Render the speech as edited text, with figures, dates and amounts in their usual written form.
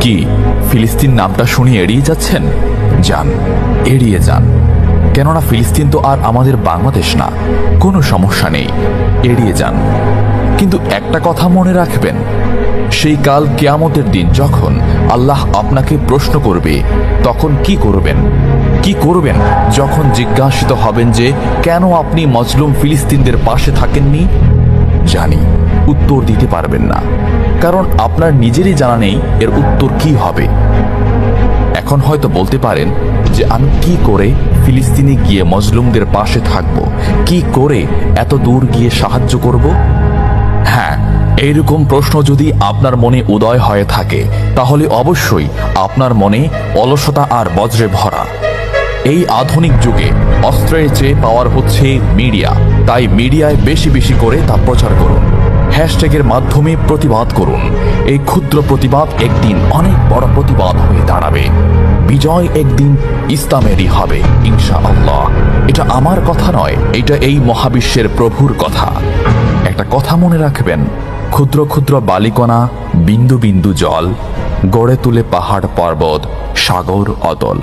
কি ফিলিস্তিন নামটা শুনে এড়িয়ে যাচ্ছেন? যান, এড়িয়ে যান। কেননা ফিলিস্তিন তো আর আমাদের বাংলাদেশ না। কোনো সমস্যা নেই, এড়িয়ে যান। কিন্তু একটা কথা মনে রাখবেন, সেই কাল কিয়ামতের দিন যখন আল্লাহ আপনাকে প্রশ্ন করবে, তখন কি করবেন? কি করবেন যখন জিজ্ঞাসিত হবেন যে কেন আপনি মজলুম ফিলিস্তিনদের পাশে থাকেননি? জানি উত্তর দিতে পারবেন না, কারণ আপনার নিজেরই জানা নেই এর উত্তর কি হবে। এখন হয়তো বলতে পারেন যে আমি কি করে ফিলিস্তিনে গিয়ে মজলুমদের পাশে থাকব, কি করে এত দূর গিয়ে সাহায্য করব? হ্যাঁ, এইরকম প্রশ্ন যদি আপনার মনে উদয় হয়ে থাকে, তাহলে অবশ্যই আপনার মনে অলসতা আর বজ্রে ভরা। এই আধুনিক যুগে অস্ত্রের চেয়ে পাওয়ার হচ্ছে মিডিয়া, তাই মিডিয়ায় বেশি বেশি করে তা প্রচার করুন। হ্যাশট্যাগের মাধ্যমে প্রতিবাদ করুন। এই ক্ষুদ্র প্রতিবাদ একদিন অনেক বড় প্রতিবাদ হয়ে দাঁড়াবে। বিজয় একদিন ইসলামেরই হবে ইনশাআল্লাহ। এটা আমার কথা নয়, এটা এই মহাবিশ্বের প্রভুর কথা। একটা কথা মনে রাখবেন, ক্ষুদ্র ক্ষুদ্র বালিকণা, বিন্দু বিন্দু জল গড়ে তুলে পাহাড় পর্বত, সাগর অতল।